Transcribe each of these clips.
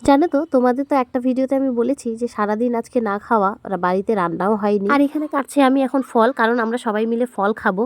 জানো তো, তোমাদের তো একটা ভিডিওতে আমি বলেছি যে সারাদিন আজকে না খাওয়া, বাড়িতে রান্নাও হয়নি। আর এখানে কাটছি আমি এখন ফল, কারণ আমরা সবাই মিলে ফল খাবো।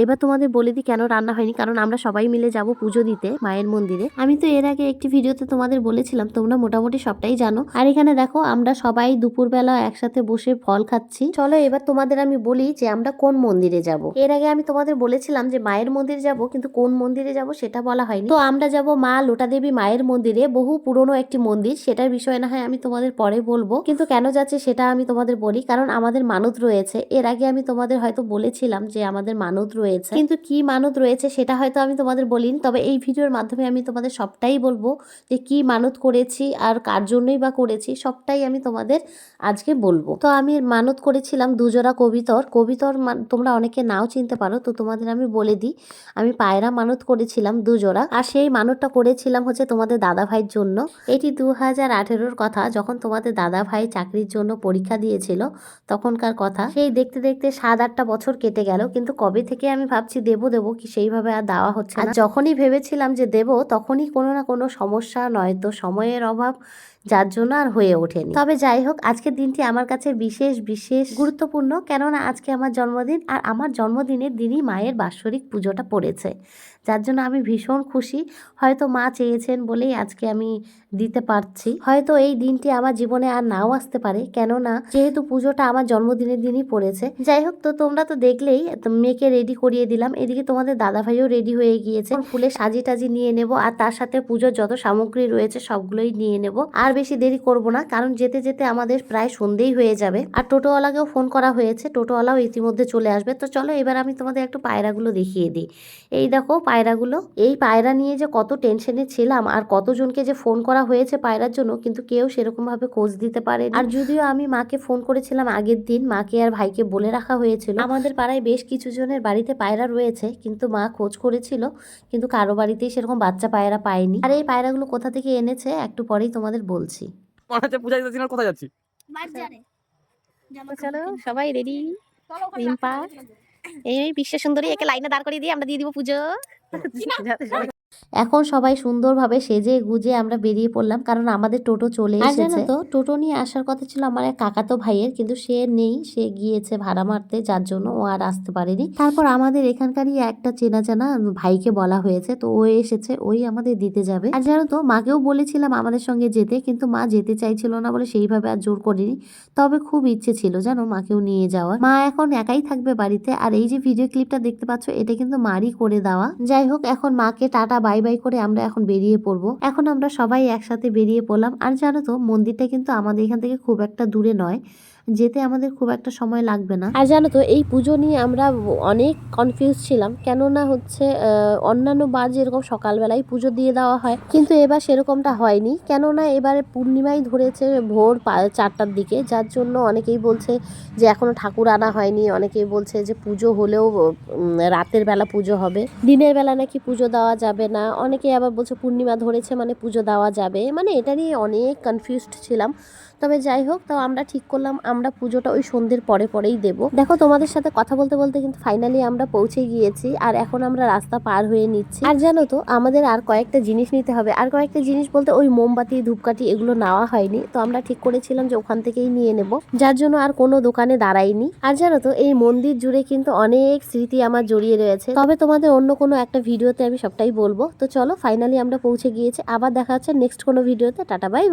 এবার তোমাদের বলে দিই কেন রান্না হয়নি, কারণ আমরা সবাই মিলে যাব পুজো দিতে মায়ের মন্দিরে। আমি তো এর আগে একটি ভিডিওতে তোমাদের বলেছিলাম, তোমরা মোটামুটি সবটাই জানো। আর এখানে দেখো আমরা সবাই দুপুরবেলা একসাথে বসে ফল খাচ্ছি। চলো এবার তোমাদের আমি বলি যে আমরা কোন মন্দিরে যাব। এর আগে আমি তোমাদের বলেছিলাম যে মায়ের মন্দিরে যাব, কিন্তু কোন মন্দিরে যাব সেটা বলা হয়নি। তো আমরা যাব মা লোটা দেবী মায়ের মন্দিরে, বহু পুরনো একটি মন্দির। সেটার বিষয় না হয় আমি তোমাদের পরে বলবো, কিন্তু কেন যাচ্ছে সেটা আমি তোমাদের বলি। কারণ আমাদের মানত রয়েছে, এর আগে আমি তোমাদের হয়তো বলেছিলাম যে আমাদের মানত রয়েছে, কিন্তু কি মানত রয়েছে সেটা হয়তো আমি তোমাদের বলিনি। তবে এই ভিডিওর মাধ্যমে আমি তোমাদের সবটাই বলবো যে কি মানত করেছি আর কার জন্যই বা করেছি, সবটাই আমি তোমাদের আজকে বলবো। তো আমি মানত করেছিলাম দুজোড়া কবিতর। তোমরা অনেকে নাও চিনতে পারো, তো তোমাদের আমি বলে দিই। আমি পায়রা মানত করেছিলাম দুজোড়া, আর সেই মানতটা করেছিলাম হচ্ছে তোমাদের দাদা ভাইয়ের জন্য। এটি 2018-র কথা, যখন তোমাদের দাদা ভাই চাকরির জন্য পরীক্ষা দিয়েছিল তখনকার কথা। সেই দেখতে দেখতে 7-8টা বছর কেটে গেল, কিন্তু কবে থেকে আমি ভাবছি দেবো কি সেইভাবে আর দেওয়া হচ্ছে না। যখনই ভেবেছিলাম যে দেবো, তখনই কোনো না কোনো সমস্যা, নয়তো সময়ের অভাব, যার জন্য আর হয়ে ওঠেনি। তবে যাই হোক, আজকের দিনটি আমার কাছে বিশেষ বিশেষ গুরুত্বপূর্ণ, কেননা আজকে আমার জন্মদিন, আর আমার জন্মদিনের দিনই মায়ের বাৎসরিক পুজোটা পড়েছে, যার জন্য আমি ভীষণ খুশি। হয়তো মা চেয়েছেন বলেই আজকে আমি দিতে পারছি। হয়তো এই দিনটি আমার জীবনে আর নাও আসতে পারে, কেননা যেহেতু পুজোটা আমার জন্মদিনের দিনই পড়েছে। যাই হোক, তো তোমরা তো দেখলেই, মেয়েকে রেডি করিয়ে দিলাম। এদিকে তোমাদের দাদা ভাইও রেডি হয়ে গিয়েছে। ফুলে সাজি টাজি নিয়ে নেব, আর তার সাথে পুজোর যত সামগ্রী রয়েছে সবগুলোই নিয়ে নেব। আর বেশি দেরি করব না, কারণ যেতে যেতে আমাদের প্রায় সন্ধ্যেই হয়ে যাবে। আর টোটোওয়ালাকেও ফোন করা হয়েছে, টোটোওয়ালাও ইতিমধ্যে চলে আসবে। তো চলো এবার আমি তোমাদের একটু পায়রাগুলো দেখিয়ে দিই। এই দেখো পায়রাগুলো। এই পায়রা নিয়ে যে কত টেনশনে ছিলাম, আর কতজনকে যে ফোন করা হয়েছে পায়রার জন্য, কিন্তু কেউ সেরকম ভাবে খোঁজ দিতে পারে। আর যদিও আমি মাকে ফোন করেছিলাম আগের দিন, মাকে আর ভাইকে বলে রাখা হয়েছিল আমাদের পাড়ায় বেশ কিছু জনের বাড়িতে পায়রা রয়েছে, কিন্তু মা খোঁজ করেছিল, কিন্তু কারো বাড়িতেই সেরকম বাচ্চা পায়রা পায়নি। আর এই পায়রাগুলো কোথা থেকে এনেছে একটু পরেই তোমাদের বলছি। কোথায় যাচ্ছি? চলো সবাই রেডি। রিম্পা, এই বিশ্ব সুন্দরী, একে লাইনে দাঁড় করিয়ে দিয়ে আমরা দিয়ে দিব পুজো। এখন সবাই সুন্দরভাবে সেজে গুজে আমরা বেরিয়ে পড়লাম, কারণ আমাদের টোটো চলে এসেছে। তো টোটো নিয়ে আসার কথা ছিল আমার এক কাকাতো ভাইয়ের, কিন্তু সে নেই, সে গিয়েছে ভাড়া মারতে, যার জন্য ও আর আসতে পারেনি। তারপর আমাদের এখানকারই একটা চেনা জানা ভাইকে বলা হয়েছে, তো ও এসেছে, ওই আমাদের দিতে যাবে। আর জানো তো, মাকেও বলেছিলাম আমাদের সঙ্গে যেতে, কিন্তু মা যেতে চাইছিল না বলে সেইভাবে আর জোর করিনি। তবে খুব ইচ্ছে ছিল জানো মাকেও নিয়ে যাওয়ার। মা এখন একাই থাকবে বাড়িতে, আর এই যে ভিডিও ক্লিপটা দেখতে পাচ্ছ, এটা কিন্তু মারই করে দেওয়া। যাই হোক, এখন মাকে টাটা বাই বাই করে আমরা এখন বেরিয়ে পড়বো। এখন আমরা সবাই একসাথে বেরিয়ে পড়লাম। আর জানো তো, মন্দিরটা কিন্তু আমাদের এখান থেকে খুব একটা দূরে নয়, যেতে আমাদের খুব একটা সময় লাগবে না। আর জানো তো, এই পুজো নিয়ে আমরা অনেক কনফিউজ ছিলাম, কেননা হচ্ছে অন্যান্য বার যেরকম সকালবেলায় পুজো দিয়ে দেওয়া হয়, কিন্তু এবার সেরকমটা হয়নি। কেননা এবারে পূর্ণিমাই ধরেছে ভোর 4টার দিকে, যার জন্য অনেকেই বলছে যে এখনো ঠাকুর আনা হয়নি, অনেকেই বলছে যে পুজো হলেও রাতের বেলা পুজো হবে, দিনের বেলা নাকি পুজো দেওয়া যাবে না। অনেকেই আবার বলছে পূর্ণিমা ধরেছে মানে পুজো দেওয়া যাবে, মানে এটা নিয়ে অনেক কনফিউজড ছিলাম। তবে যাই হোক, তাও আমরা ঠিক করলাম আমরা পুজোটা ওই সন্ধ্যের পরেই দেব। দেখো, তোমাদের সাথে কথা বলতে বলতে কিন্তু ফাইনালি আমরা পৌঁছে গিয়েছি, আর এখন আমরা রাস্তা পার হয়ে নিচ্ছি। আর জানো তো, আমাদের আর কয়েকটা জিনিস নিতে হবে। আর কয়েকটা জিনিস বলতে ওই মোমবাতি, ধূপকাঠি এগুলো নেওয়া হয়নি, তো আমরা ঠিক করেছিলাম যে ওখান থেকেই নিয়ে নেব, যার জন্য আর কোনো দোকানে দাঁড়াইনি। আর জানো তো, এই মন্দির জুড়ে কিন্তু অনেক স্মৃতি আমার জড়িয়ে রয়েছে, তবে তোমাদের অন্য কোনো একটা ভিডিওতে আমি সবটাই বলবো। তো চলো, ফাইনালি আমরা পৌঁছে গিয়েছি। আবার দেখা হচ্ছে নেক্সট কোনো ভিডিওতে। Tata bye.